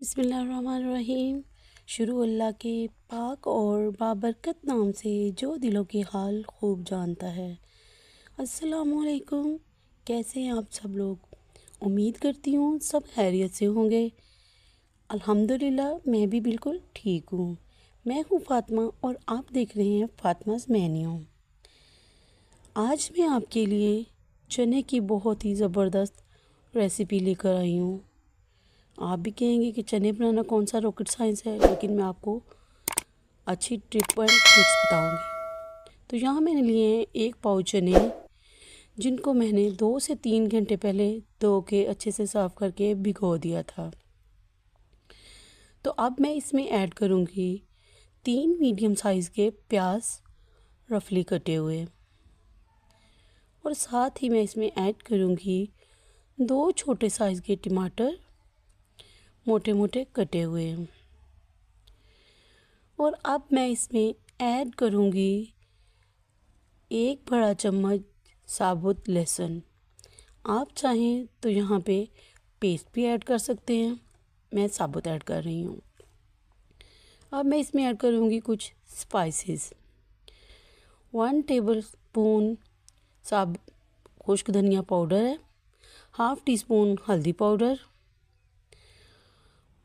बिस्मिल्लाहिर्रहमानिर्रहीम। शुरू अल्लाह के पाक और बाबरकत नाम से जो दिलों के हाल खूब जानता है। अस्सलामुअलैकुम, कैसे हैं आप सब लोग? उम्मीद करती हूँ सब खैरियत से होंगे। अल्हम्दुलिल्लाह मैं भी बिल्कुल ठीक हूँ। मैं हूँ फ़ातिमा और आप देख रहे हैं फ़ातिमाज़ मेन्यू। आज मैं आपके लिए चने की बहुत ही ज़बरदस्त रेसिपी लेकर आई हूँ। आप भी कहेंगे कि चने बनाना कौन सा रॉकेट साइंस है, लेकिन मैं आपको अच्छी टिप एंड ट्रिक्स बताऊंगी। तो यहाँ मैंने लिए हैं 1 पाव चने, जिनको मैंने 2 से 3 घंटे पहले धो के अच्छे से साफ़ करके भिगो दिया था। तो अब मैं इसमें ऐड करूँगी 3 मीडियम साइज़ के प्याज रफली कटे हुए, और साथ ही मैं इसमें ऐड करूँगी 2 छोटे साइज़ के टमाटर मोटे मोटे कटे हुए हैं। और अब मैं इसमें ऐड करूँगी 1 बड़ा चम्मच साबुत लहसुन। आप चाहें तो यहाँ पे पेस्ट भी ऐड कर सकते हैं, मैं साबुत ऐड कर रही हूँ। अब मैं इसमें ऐड करूँगी कुछ स्पाइसेस। 1 टेबल स्पून खुश्क धनिया पाउडर है, हाफ़ टी स्पून हल्दी पाउडर,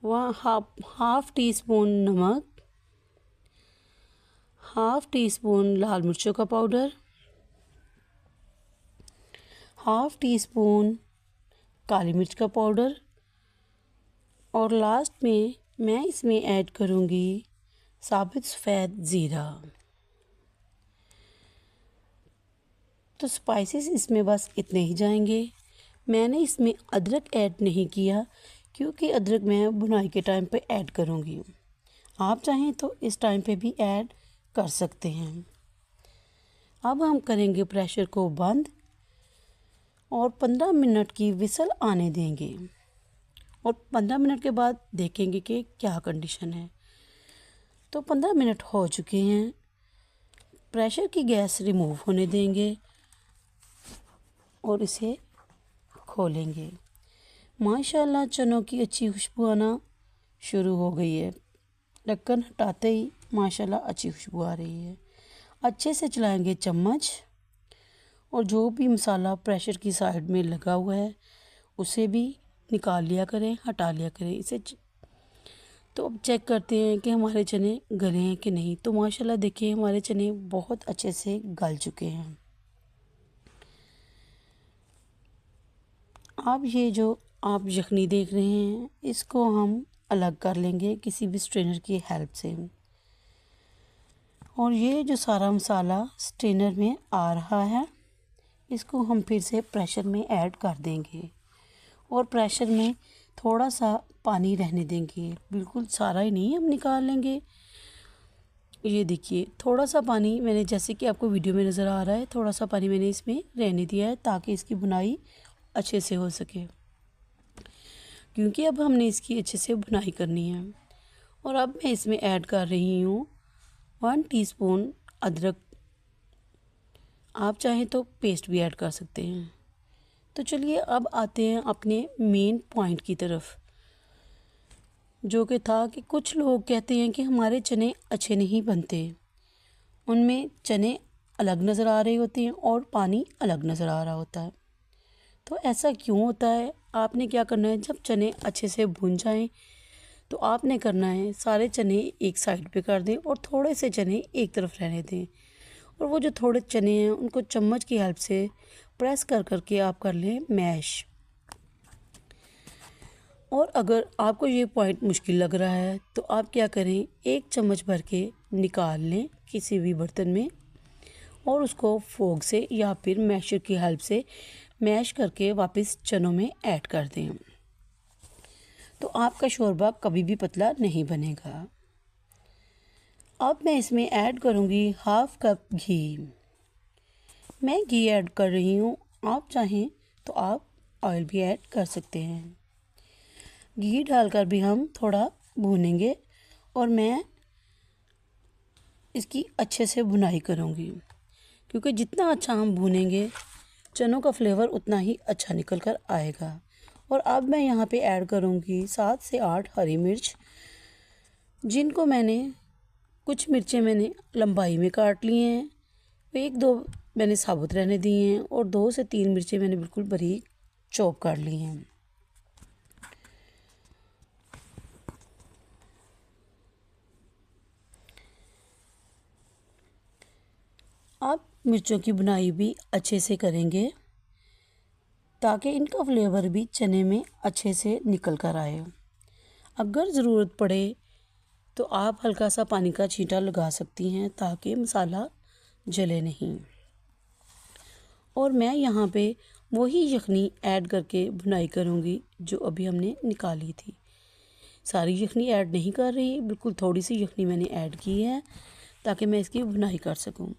हाफ़ टी स्पून नमक, हाफ़ टी स्पून लाल मिर्चों का पाउडर, हाफ़ टी स्पून काली मिर्च का पाउडर, और लास्ट में मैं इसमें ऐड करूँगी साबुत सफ़ेद ज़ीरा। तो स्पाइसेस इसमें बस इतने ही जाएंगे। मैंने इसमें अदरक ऐड नहीं किया, क्योंकि अदरक मैं बुनाई के टाइम पे ऐड करूँगी। आप चाहें तो इस टाइम पे भी ऐड कर सकते हैं। अब हम करेंगे प्रेशर को बंद और 15 मिनट की विसल आने देंगे, और 15 मिनट के बाद देखेंगे कि क्या कंडीशन है। तो 15 मिनट हो चुके हैं। प्रेशर की गैस रिमूव होने देंगे और इसे खोलेंगे। माशाल्लाह चनों की अच्छी खुशबू आना शुरू हो गई है। ढक्कन हटाते ही माशाल्लाह अच्छी खुशबू आ रही है। अच्छे से चलाएंगे चम्मच, और जो भी मसाला प्रेशर की साइड में लगा हुआ है उसे भी निकाल लिया करें, हटा लिया करें इसे। तो अब चेक करते हैं कि हमारे चने गले हैं कि नहीं। तो माशाल्लाह देखिए हमारे चने बहुत अच्छे से गल चुके हैं। अब ये जो आप यखनी देख रहे हैं, इसको हम अलग कर लेंगे किसी भी स्ट्रेनर की हेल्प से। और ये जो सारा मसाला स्ट्रेनर में आ रहा है, इसको हम फिर से प्रेशर में ऐड कर देंगे, और प्रेशर में थोड़ा सा पानी रहने देंगे। बिल्कुल सारा ही नहीं हम निकाल लेंगे। ये देखिए थोड़ा सा पानी मैंने, जैसे कि आपको वीडियो में नज़र आ रहा है, थोड़ा सा पानी मैंने इसमें रहने दिया है ताकि इसकी बुनाई अच्छे से हो सके, क्योंकि अब हमने इसकी अच्छे से बुनाई करनी है। और अब मैं इसमें ऐड कर रही हूँ 1 टीस्पून अदरक। आप चाहें तो पेस्ट भी ऐड कर सकते हैं। तो चलिए अब आते हैं अपने मेन पॉइंट की तरफ, जो कि था कि कुछ लोग कहते हैं कि हमारे चने अच्छे नहीं बनते, उनमें चने अलग नज़र आ रहे होते हैं और पानी अलग नज़र आ रहा होता है। तो ऐसा क्यों होता है? आपने क्या करना है, जब चने अच्छे से भुन जाएं तो आपने करना है सारे चने एक साइड पे कर दें और थोड़े से चने एक तरफ रहने दें। और वो जो थोड़े चने हैं उनको चम्मच की हेल्प से प्रेस कर करके आप कर लें मैश। और अगर आपको ये पॉइंट मुश्किल लग रहा है तो आप क्या करें, 1 चम्मच भर के निकाल लें किसी भी बर्तन में, और उसको फोक से या फिर मैशर की हेल्प से मैश करके वापस चनों में ऐड कर दें। तो आपका शोरबा कभी भी पतला नहीं बनेगा। अब मैं इसमें ऐड करूँगी हाफ़ कप घी। मैं घी ऐड कर रही हूँ, आप चाहें तो आप ऑयल भी ऐड कर सकते हैं। घी डालकर भी हम थोड़ा भूनेंगे, और मैं इसकी अच्छे से भुनाई करूँगी, क्योंकि जितना अच्छा हम भूनेंगे चनों का फ्लेवर उतना ही अच्छा निकल कर आएगा। और अब मैं यहाँ पे ऐड करूँगी 7 से 8 हरी मिर्च, जिनको मैंने कुछ मिर्चें मैंने लंबाई में काट ली हैं, एक दो मैंने साबुत रहने दी हैं और 2 से 3 मिर्चें मैंने बिल्कुल बारीक चॉप कर ली हैं। अब मिर्चों की बुनाई भी अच्छे से करेंगे ताकि इनका फ्लेवर भी चने में अच्छे से निकल कर आए। अगर ज़रूरत पड़े तो आप हल्का सा पानी का छींटा लगा सकती हैं ताकि मसाला जले नहीं। और मैं यहाँ पे वही यखनी ऐड करके बुनाई करूँगी जो अभी हमने निकाली थी। सारी यखनी ऐड नहीं कर रही, बिल्कुल थोड़ी सी यखनी मैंने ऐड की है ताकि मैं इसकी बुनाई कर सकूँ।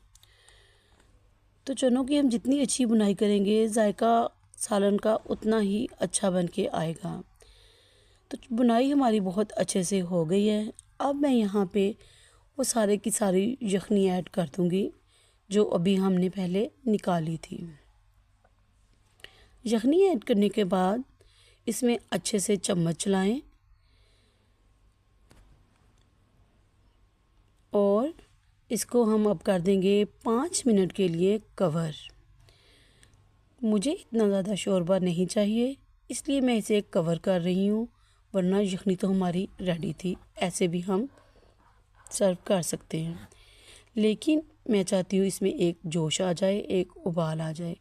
तो चनों की हम जितनी अच्छी बुनाई करेंगे जायका सालन का उतना ही अच्छा बन के आएगा। तो बुनाई हमारी बहुत अच्छे से हो गई है। अब मैं यहाँ पे वो सारे की सारी यखनी ऐड कर दूँगी जो अभी हमने पहले निकाली थी। यखनी ऐड करने के बाद इसमें अच्छे से चम्मच चलाएं और इसको हम अब कर देंगे 5 मिनट के लिए कवर। मुझे इतना ज़्यादा शोरबा नहीं चाहिए, इसलिए मैं इसे कवर कर रही हूँ, वरना यखनी तो हमारी रेडी थी, ऐसे भी हम सर्व कर सकते हैं। लेकिन मैं चाहती हूँ इसमें एक जोश आ जाए, एक उबाल आ जाए।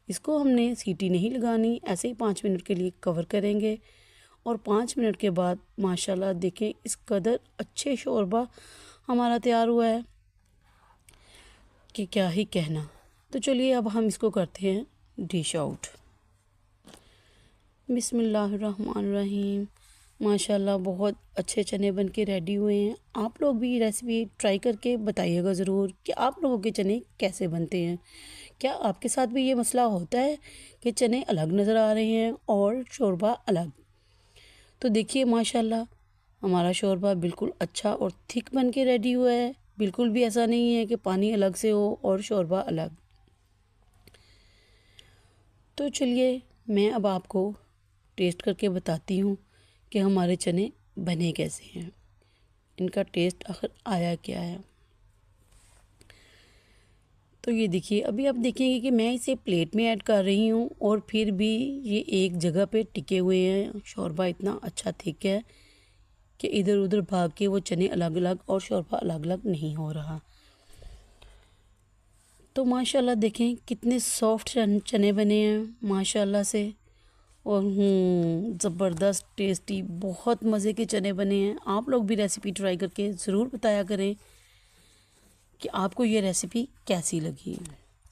इसको हमने सीटी नहीं लगानी, ऐसे ही 5 मिनट के लिए कवर करेंगे और 5 मिनट के बाद माशाल्लाह देखें इस कदर अच्छे शोरबा हमारा तैयार हुआ है कि क्या ही कहना। तो चलिए अब हम इसको करते हैं डिश आउट। बिस्मिल्लाहिर्रहमानिर्रहीम। माशाल्लाह बहुत अच्छे चने बन के रेडी हुए हैं। आप लोग भी ये रेसिपी ट्राई करके बताइएगा ज़रूर कि आप लोगों के चने कैसे बनते हैं। क्या आपके साथ भी ये मसला होता है कि चने अलग नज़र आ रहे हैं और शोरबा अलग? तो देखिए माशाल्लाह हमारा शोरबा बिल्कुल अच्छा और थिक बन के रेडी हुआ है। बिल्कुल भी ऐसा नहीं है कि पानी अलग से हो और शोरबा अलग। तो चलिए मैं अब आपको टेस्ट करके बताती हूँ कि हमारे चने बने कैसे हैं, इनका टेस्ट आखिर आया क्या है। तो ये देखिए अभी आप देखेंगे कि मैं इसे प्लेट में ऐड कर रही हूँ और फिर भी ये एक जगह पे टिके हुए हैं। शोरबा इतना अच्छा थिक है कि इधर उधर भाग के वो चने अलग अलग और शोरबा अलग अलग नहीं हो रहा। तो माशाल्लाह देखें कितने सॉफ्ट चने बने हैं माशाल्लाह से, और ज़बरदस्त टेस्टी बहुत मज़े के चने बने हैं। आप लोग भी रेसिपी ट्राई करके ज़रूर बताया करें कि आपको ये रेसिपी कैसी लगी।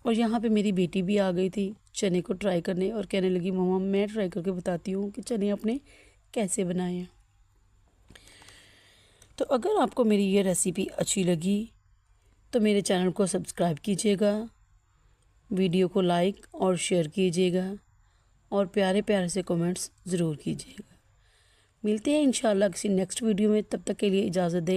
और यहाँ पे मेरी बेटी भी आ गई थी चने को ट्राई करने और कहने लगी मम्मा मैं ट्राई करके बताती हूँ कि चने आपने कैसे बनाए हैं। तो अगर आपको मेरी ये रेसिपी अच्छी लगी तो मेरे चैनल को सब्सक्राइब कीजिएगा, वीडियो को लाइक और शेयर कीजिएगा और प्यारे प्यारे से कमेंट्स ज़रूर कीजिएगा। मिलते हैं इंशाल्लाह किसी नेक्स्ट वीडियो में, तब तक के लिए इजाज़त दें।